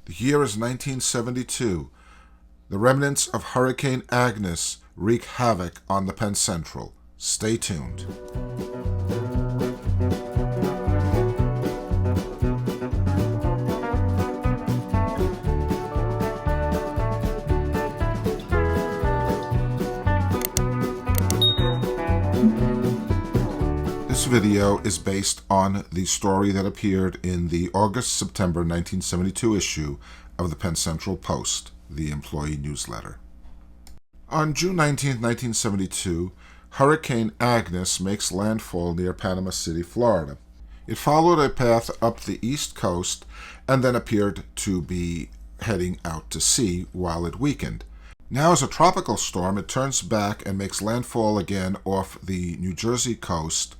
The year is 1972. The remnants of Hurricane Agnes wreak havoc on the Penn Central. Stay tuned. This video is based on the story that appeared in the August-September 1972 issue of the Penn Central Post, the employee newsletter. On June 19, 1972, Hurricane Agnes makes landfall near Panama City, Florida. It followed a path up the east coast and then appeared to be heading out to sea while it weakened. Now, as a tropical storm, it turns back and makes landfall again off the New Jersey coast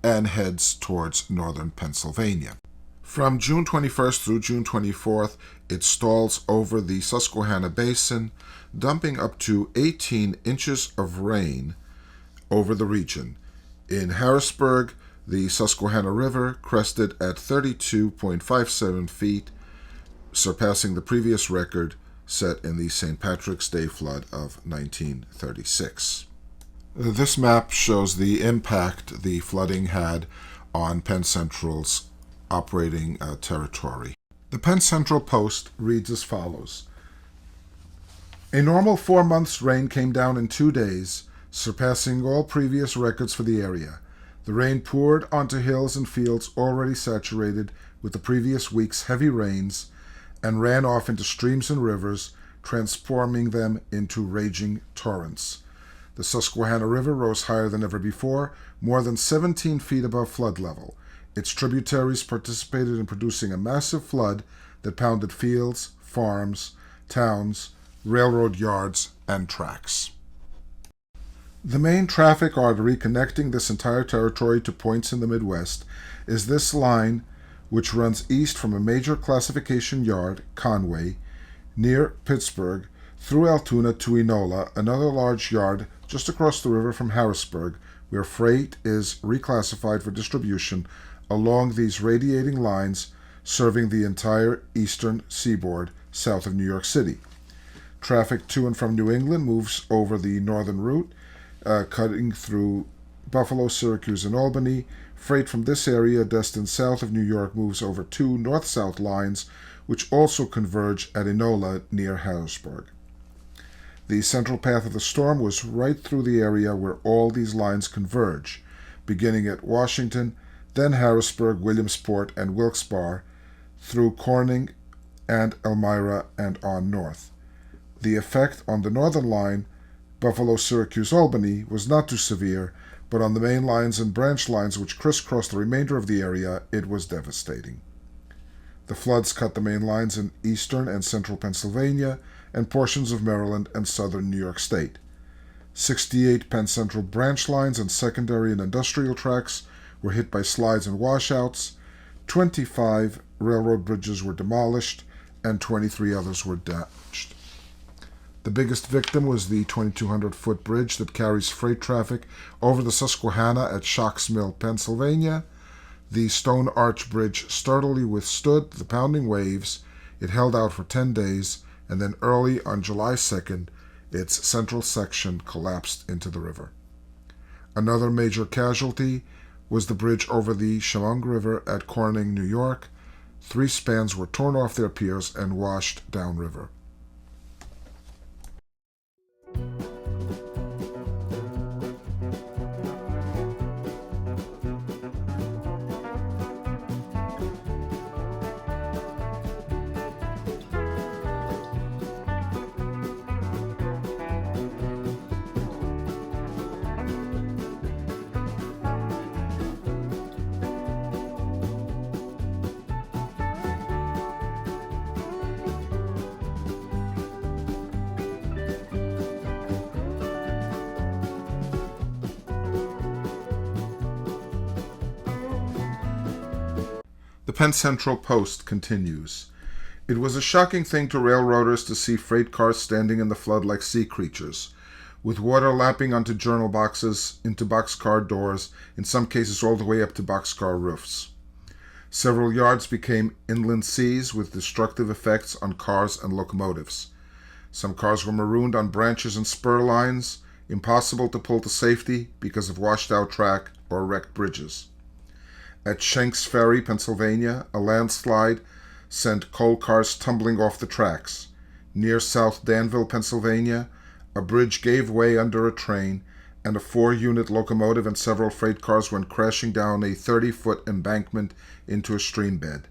and heads towards northern Pennsylvania. From June 21st through June 24th, it stalls over the Susquehanna Basin, dumping up to 18 inches of rain over the region. In Harrisburg, the Susquehanna River crested at 32.57 feet, surpassing the previous record set in the St. Patrick's Day flood of 1936. This map shows the impact the flooding had on Penn Central's operating territory. The Penn Central Post reads as follows. A normal 4 months' rain came down in 2 days, surpassing all previous records for the area. The rain poured onto hills and fields already saturated with the previous week's heavy rains and ran off into streams and rivers, transforming them into raging torrents. The Susquehanna River rose higher than ever before, more than 17 feet above flood level. Its tributaries participated in producing a massive flood that pounded fields, farms, towns, railroad yards, and tracks. The main traffic artery connecting this entire territory to points in the Midwest is this line, which runs east from a major classification yard, Conway, near Pittsburgh, through Altoona to Enola, another large yard just across the river from Harrisburg, where freight is reclassified for distribution along these radiating lines serving the entire eastern seaboard south of New York City. Traffic to and from New England moves over the northern route, cutting through Buffalo, Syracuse, and Albany. Freight from this area destined south of New York moves over 2 north-south lines, which also converge at Enola near Harrisburg. The central path of the storm was right through the area where all these lines converge, beginning at Washington, then Harrisburg, Williamsport, and Wilkes-Barre, through Corning and Elmira and on north. The effect on the northern line, Buffalo, Syracuse, Albany, was not too severe, but on the main lines and branch lines which crisscrossed the remainder of the area, it was devastating. The floods cut the main lines in eastern and central Pennsylvania and portions of Maryland and southern New York State. 68 Penn Central branch lines and secondary and industrial tracks were hit by slides and washouts, 25 railroad bridges were demolished, and 23 others were damaged. The biggest victim was the 2,200-foot bridge that carries freight traffic over the Susquehanna at Shocks Mill, Pennsylvania. The Stone Arch Bridge sturdily withstood the pounding waves. It held out for 10 days, and then early on July 2nd, its central section collapsed into the river. Another major casualty was the bridge over the Chemung River at Corning, New York. 3 spans were torn off their piers and washed downriver. The Penn Central Post continues. It was a shocking thing to railroaders to see freight cars standing in the flood like sea creatures, with water lapping onto journal boxes, into boxcar doors, in some cases all the way up to boxcar roofs. Several yards became inland seas with destructive effects on cars and locomotives. Some cars were marooned on branches and spur lines, impossible to pull to safety because of washed-out track or wrecked bridges. At Shanks Ferry, Pennsylvania, a landslide sent coal cars tumbling off the tracks. Near South Danville, Pennsylvania, a bridge gave way under a train, and a 4-unit locomotive and several freight cars went crashing down a 30-foot embankment into a stream bed.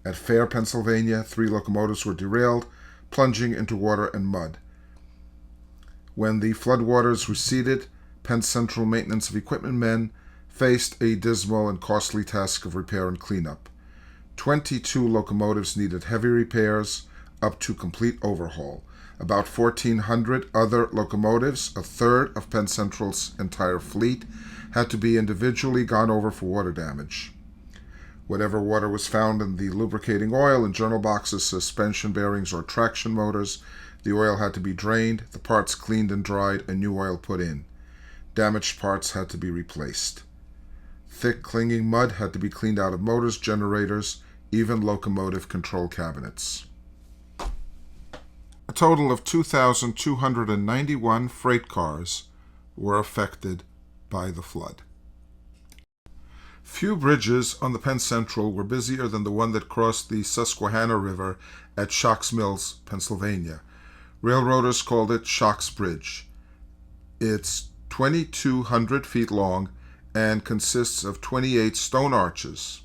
At Fair, Pennsylvania, 3 locomotives were derailed, plunging into water and mud. When the floodwaters receded, Penn Central maintenance of equipment men faced a dismal and costly task of repair and cleanup. 22 locomotives needed heavy repairs up to complete overhaul. About 1,400 other locomotives, a third of Penn Central's entire fleet, had to be individually gone over for water damage. Whatever water was found in the lubricating oil in journal boxes, suspension bearings, or traction motors, the oil had to be drained, the parts cleaned and dried, and new oil put in. Damaged parts had to be replaced. Thick, clinging mud had to be cleaned out of motors, generators, even locomotive control cabinets. A total of 2,291 freight cars were affected by the flood. Few bridges on the Penn Central were busier than the one that crossed the Susquehanna River at Shocks Mills, Pennsylvania. Railroaders called it Shocks Bridge. It's 2,200 feet long and consists of 28 stone arches.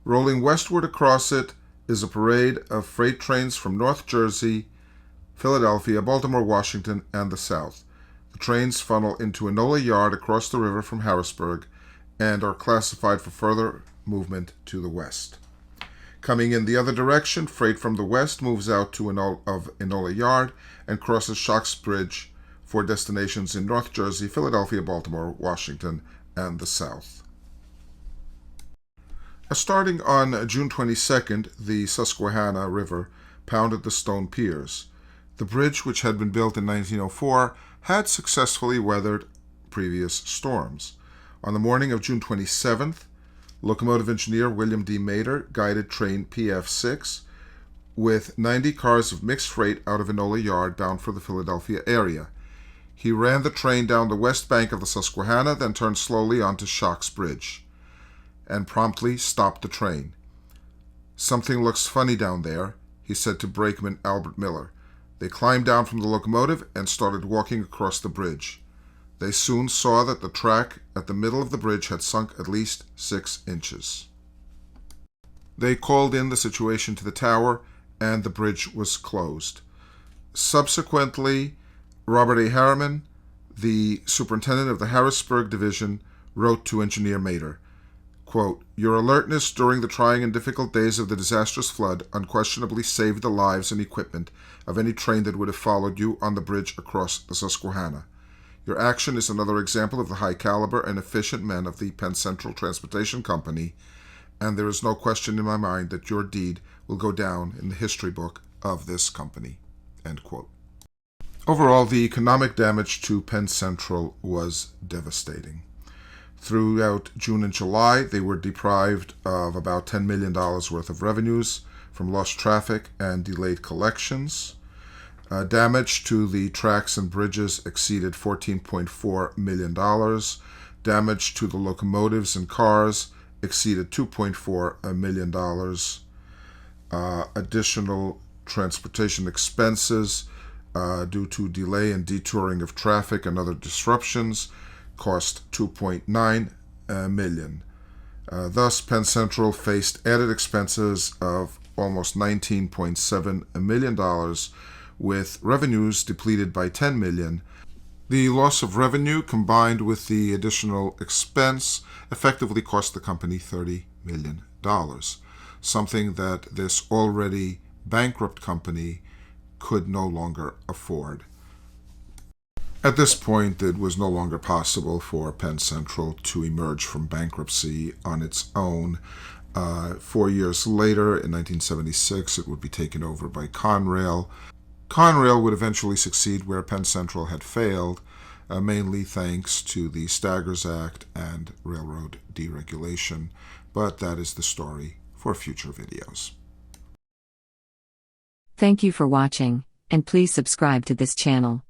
Rolling westward across it is a parade of freight trains from North Jersey, Philadelphia, Baltimore, Washington, and the South. The trains funnel into Enola Yard across the river from Harrisburg and are classified for further movement to the west. Coming in the other direction, freight from the west moves out to Enola Yard and crosses Shocks Bridge for destinations in North Jersey, Philadelphia, Baltimore, Washington, and the South. Starting on June 22nd, the Susquehanna River pounded the stone piers. The bridge, which had been built in 1904, had successfully weathered previous storms. On the morning of June 27th, locomotive engineer William D. Mader guided train PF6 with 90 cars of mixed freight out of Enola Yard bound for the Philadelphia area. He ran the train down the west bank of the Susquehanna, then turned slowly onto Shocks Bridge, and promptly stopped the train. "Something looks funny down there," he said to brakeman Albert Miller. They climbed down from the locomotive and started walking across the bridge. They soon saw that the track at the middle of the bridge had sunk at least 6 inches. They called in the situation to the tower, and the bridge was closed. Subsequently, Robert A. Harriman, the superintendent of the Harrisburg Division, wrote to Engineer Mader, quote, "Your alertness during the trying and difficult days of the disastrous flood unquestionably saved the lives and equipment of any train that would have followed you on the bridge across the Susquehanna. Your action is another example of the high caliber and efficient men of the Penn Central Transportation Company, and there is no question in my mind that your deed will go down in the history book of this company." End quote. Overall, the economic damage to Penn Central was devastating. Throughout June and July, they were deprived of about $10 million worth of revenues from lost traffic and delayed collections. Damage to the tracks and bridges exceeded $14.4 million. Damage to the locomotives and cars exceeded $2.4 million. Additional transportation expenses due to delay and detouring of traffic and other disruptions cost $2.9 million. Thus, Penn Central faced added expenses of almost $19.7 million, with revenues depleted by $10 million. The loss of revenue, combined with the additional expense, effectively cost the company $30 million, something that this already bankrupt company could no longer afford. At this point, it was no longer possible for Penn Central to emerge from bankruptcy on its own. 4 years later, in 1976, it would be taken over by Conrail. Conrail would eventually succeed where Penn Central had failed, mainly thanks to the Staggers Act and railroad deregulation. but that is the story for future videos. Thank you for watching, and please subscribe to this channel.